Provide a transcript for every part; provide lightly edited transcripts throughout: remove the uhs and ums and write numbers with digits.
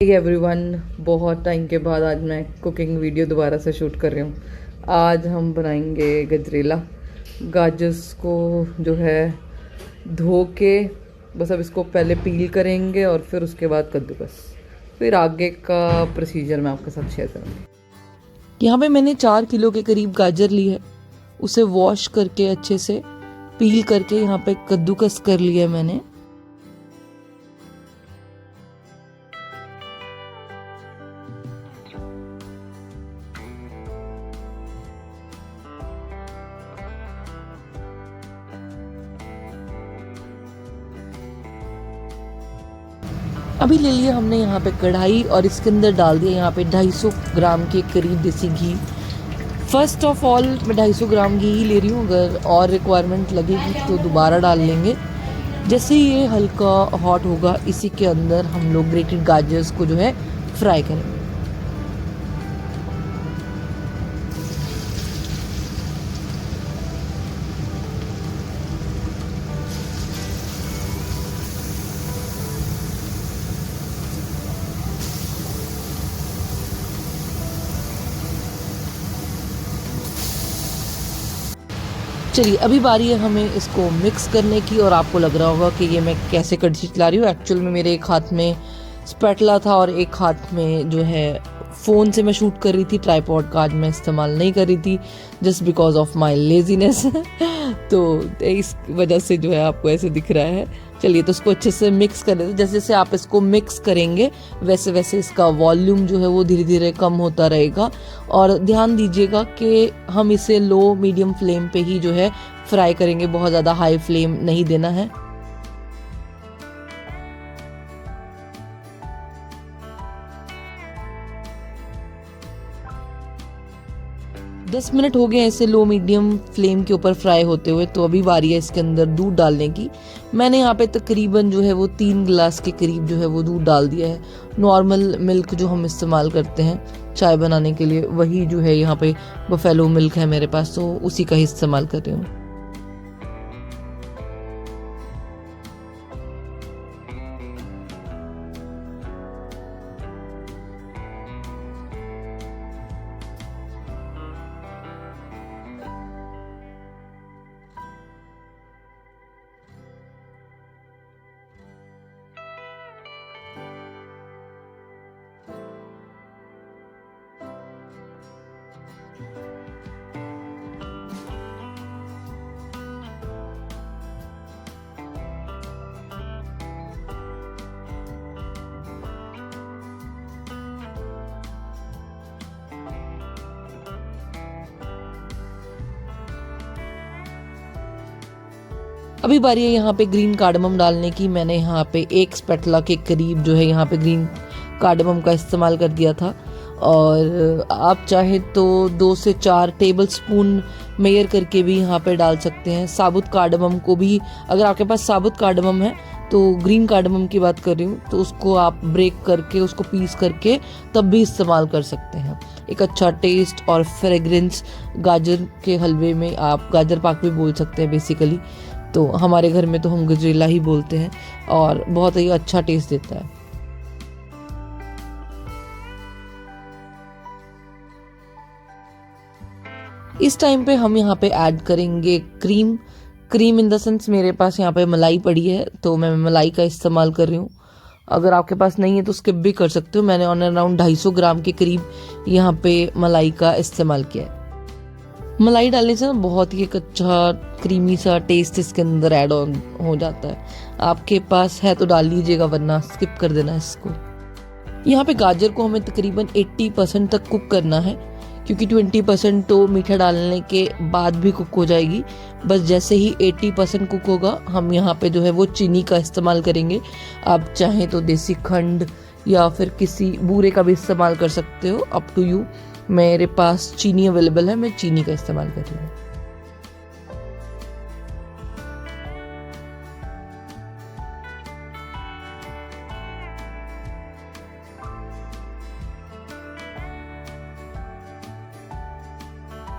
Everyone, बहुत time के बाद आज मैं कुकिंग वीडियो दोबारा से शूट कर रही हूँ। आज हम बनाएंगे गजरेला। गाजर्स को जो है धो के बस अब इसको पहले पील करेंगे और फिर उसके बाद कद्दूकस, फिर आगे का प्रोसीजर मैं आपके साथ शेयर करूँगी। यहाँ पे मैंने 4 किलो के करीब गाजर ली है। उसे वॉश करके अच्छे से पील करके यहाँ पे कद्दूकस कर लिया मैंने। अभी ले लिया हमने यहाँ पे कढ़ाई और इसके अंदर डाल दिया यहाँ पे 250 ग्राम के करीब देसी घी। फर्स्ट ऑफ ऑल मैं 250 ग्राम घी ही ले रही हूँ, अगर और रिक्वायरमेंट लगेगी तो दोबारा डाल लेंगे। जैसे ही ये हल्का हॉट होगा इसी के अंदर हम लोग ग्रेटेड गाजर्स को जो है फ्राई करेंगे। चलिए अभी बारी है हमें इसको मिक्स करने की। और आपको लग रहा होगा कि ये मैं कैसे कड़छी चला रही हूँ। एक्चुअल में मेरे एक हाथ में स्पैटला था और एक हाथ में जो है फ़ोन से मैं शूट कर रही थी। ट्राइपॉड का आज मैं इस्तेमाल नहीं कर रही थी just because of my laziness तो इस वजह से जो है आपको ऐसे दिख रहा है। चलिए तो इसको अच्छे से मिक्स कर लेते हैं। जैसे जैसे आप इसको मिक्स करेंगे वैसे वैसे इसका वॉल्यूम जो है वो धीरे धीरे कम होता रहेगा। और ध्यान दीजिएगा कि हम इसे लो मीडियम फ्लेम पे ही जो है फ्राई करेंगे, बहुत ज़्यादा हाई फ्लेम नहीं देना है। 10 मिनट हो गए ऐसे लो मीडियम फ्लेम के ऊपर फ्राई होते हुए। तो अभी बारी है इसके अंदर दूध डालने की। मैंने यहाँ पे तकरीबन जो है वो 3 गिलास के करीब जो है वो दूध डाल दिया है। नॉर्मल मिल्क जो हम इस्तेमाल करते हैं चाय बनाने के लिए वही जो है यहाँ पे बफेलो मिल्क है मेरे पास, तो उसी का ही इस्तेमाल कर रही हूँ। अभी बारी है यहाँ पे ग्रीन कार्डमम डालने की। मैंने यहाँ पे 1 स्पैटला के करीब जो है यहाँ पे ग्रीन कार्डमम का इस्तेमाल कर दिया था। और आप चाहे तो 2 से 4 टेबल स्पून मेयर करके भी यहाँ पे डाल सकते हैं। साबुत कार्डमम को भी, अगर आपके पास साबुत कार्डमम है तो ग्रीन कार्डमम की बात कर रही हूँ, तो उसको आप ब्रेक करके उसको पीस करके तब भी इस्तेमाल कर सकते हैं। एक अच्छा टेस्ट और फ्रेग्रेंस गाजर के हलवे में, आप गाजर पाक भी बोल सकते हैं बेसिकली, तो हमारे घर में तो हम गजरेला ही बोलते हैं और बहुत ही अच्छा टेस्ट देता है। इस टाइम पे हम यहाँ पे ऐड करेंगे cream. Cream in the sense मेरे पास यहाँ पे मलाई पड़ी है तो मैं मलाई का इस्तेमाल कर रही हूँ। अगर आपके पास नहीं है तो स्किप भी कर सकते हो। मैंने ऑन अराउंड 250 ग्राम के करीब यहाँ पे मलाई का इस्तेमाल किया है। मलाई डालने से ना बहुत ही एक अच्छा क्रीमी सा टेस्ट इसके अंदर ऐड ऑन हो जाता है। आपके पास है तो डाल लीजिएगा वरना स्किप कर देना इसको। यहाँ पे गाजर को हमें तकरीबन 80% तक कुक करना है, क्योंकि 20% तो मीठा डालने के बाद भी कुक हो जाएगी। बस जैसे ही 80% कुक होगा हम यहाँ पे जो है वो चीनी का इस्तेमाल करेंगे। आप चाहें तो देसी खंड या फिर किसी बूरे का भी इस्तेमाल कर सकते हो, अप टू यू। मेरे पास चीनी अवेलेबल है, मैं चीनी का इस्तेमाल कर रही हूँ।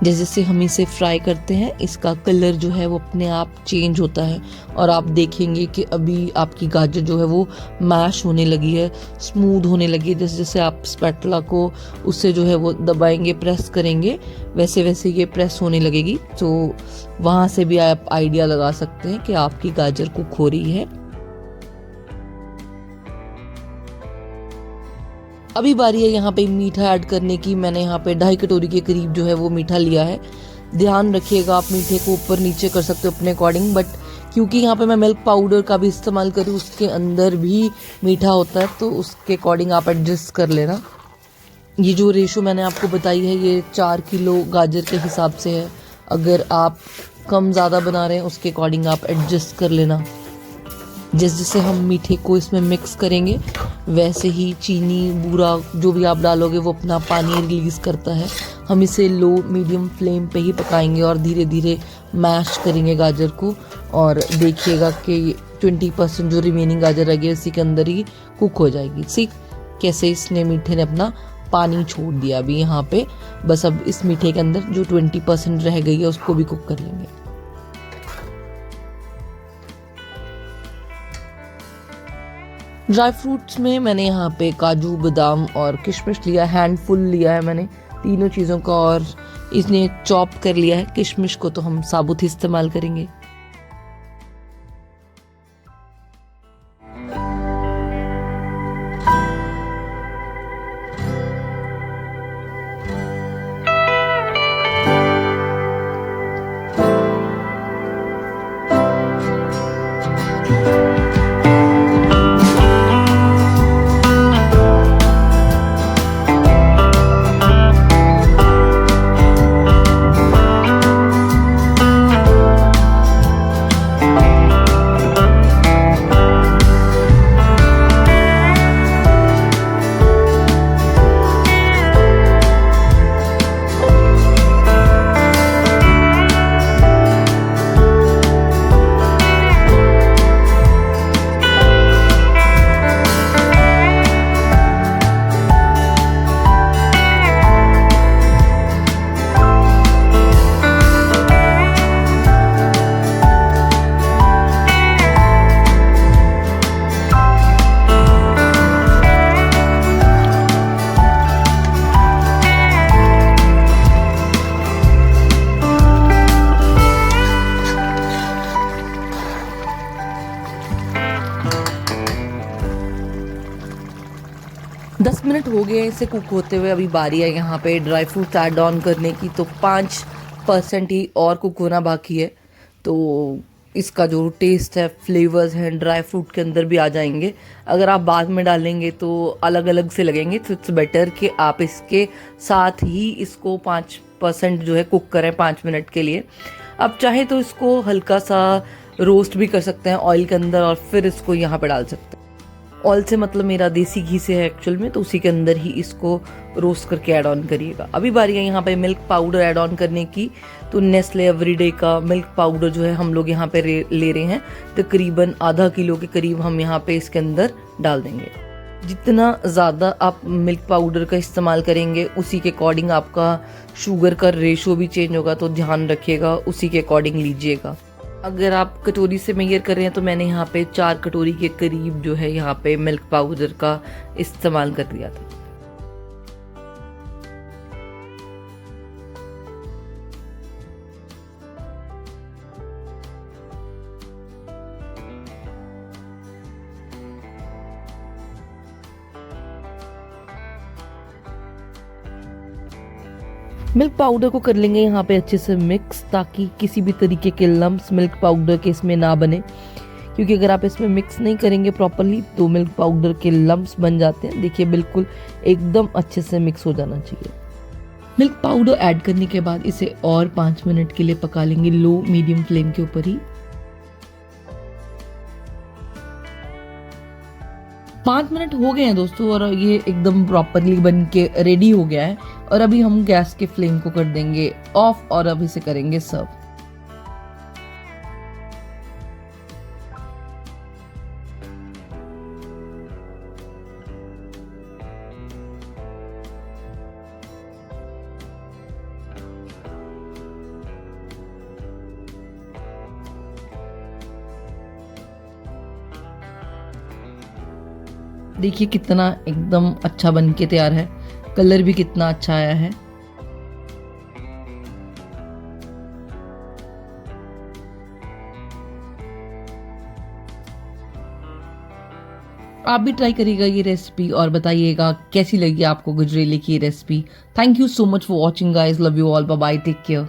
जैसे जैसे हम इसे फ्राई करते हैं इसका कलर जो है वो अपने आप चेंज होता है और आप देखेंगे कि अभी आपकी गाजर जो है वो मैश होने लगी है, स्मूथ होने लगी है। जैसे जैसे आप स्पैटुला को उससे जो है वो दबाएंगे, प्रेस करेंगे, वैसे वैसे ये प्रेस होने लगेगी। तो वहाँ से भी आप आइडिया लगा सकते हैं कि आपकी गाजर कुक हो रही है। अभी बारी है यहाँ पे मीठा ऐड करने की। मैंने यहाँ पे 2.5 कटोरी के करीब जो है वो मीठा लिया है। ध्यान रखिएगा, आप मीठे को ऊपर नीचे कर सकते हो अपने अकॉर्डिंग, बट क्योंकि यहाँ पे मैं मिल्क पाउडर का भी इस्तेमाल करूँ, उसके अंदर भी मीठा होता है, तो उसके अकॉर्डिंग आप एडजस्ट कर लेना। ये जो रेशो मैंने आपको बताई है ये 4 किलो गाजर के हिसाब से है। अगर आप कम ज़्यादा बना रहे हैं उसके अकॉर्डिंग आप एडजस्ट कर लेना। जैसे जैसे हम मीठे को इसमें मिक्स करेंगे वैसे ही चीनी, बूरा जो भी आप डालोगे वो अपना पानी रिलीज़ करता है। हम इसे लो मीडियम फ्लेम पे ही पकाएंगे और धीरे धीरे मैश करेंगे गाजर को। और देखिएगा कि 20% जो रिमेनिंग गाजर रह गई इसी के अंदर ही कुक हो जाएगी। सी कैसे इसने मीठे ने अपना पानी छोड़ दिया अभी यहाँ पे। बस अब इस मीठे के अंदर जो 20% रह गई है उसको भी कुक कर लेंगे। ड्राई फ्रूट्स में मैंने यहाँ पे काजू, बादाम और किशमिश लिया, हैंडफुल लिया है मैंने तीनों चीज़ों का, और इसने चॉप कर लिया है। किशमिश को तो हम साबुत ही इस्तेमाल करेंगे। दस मिनट हो गए इसे कुक होते हुए। अभी बारी है यहाँ पे ड्राई फ्रूट्स ऐड ऑन करने की, तो 5% ही और कुक होना बाकी है। तो इसका जो टेस्ट है, फ्लेवर्स हैं, ड्राई फ्रूट के अंदर भी आ जाएंगे। अगर आप बाद में डालेंगे तो अलग अलग से लगेंगे, तो इट्स बेटर कि आप इसके साथ ही इसको 5% जो है कुक करें 5 मिनट के लिए। आप चाहे तो इसको हल्का सा रोस्ट भी कर सकते हैं ऑयल के अंदर और फिर इसको यहाँ पे डाल सकते हैं। ऑयल से मतलब मेरा देसी घी से है एक्चुअल में, तो उसी के अंदर ही इसको रोस्ट करके ऐड ऑन करिएगा। अभी बारी है यहाँ पे मिल्क पाउडर ऐड ऑन करने की। तो नेस्ले एवरीडे का मिल्क पाउडर जो है हम लोग यहाँ पे ले रहे हैं, तकरीबन आधा किलो के करीब हम यहाँ पे इसके अंदर डाल देंगे। जितना ज़्यादा आप मिल्क पाउडर का इस्तेमाल करेंगे उसी के अकॉर्डिंग आपका शुगर का रेशो भी चेंज होगा, तो ध्यान रखिएगा, उसी के अकॉर्डिंग लीजिएगा। अगर आप कटोरी से मेजर कर रहे हैं तो मैंने यहाँ पे 4 कटोरी के करीब जो है यहाँ पे मिल्क पाउडर का इस्तेमाल कर दिया था। मिल्क पाउडर को कर लेंगे यहाँ पे अच्छे से मिक्स, ताकि किसी भी तरीके के लम्प्स मिल्क पाउडर के इसमें ना बने, क्योंकि अगर आप इसमें मिक्स नहीं करेंगे प्रॉपरली तो मिल्क पाउडर के लम्प्स बन जाते हैं। देखिए बिल्कुल एकदम अच्छे से मिक्स हो जाना चाहिए। मिल्क पाउडर ऐड करने के बाद इसे और 5 मिनट के लिए पका लेंगे लो मीडियम फ्लेम के ऊपर ही। 5 मिनट हो गए हैं दोस्तों और ये एकदम प्रॉपरली बन के रेडी हो गया है। और अभी हम गैस के फ्लेम को कर देंगे ऑफ और अब इसे करेंगे सर्व। देखिए कितना एकदम अच्छा बन के तैयार है, कलर भी कितना अच्छा आया है। आप भी ट्राई करिएगा ये रेसिपी और बताइएगा कैसी लगी आपको गजरेले की रेसिपी। Thank you so much for watching guys, love you all, bye bye, take care.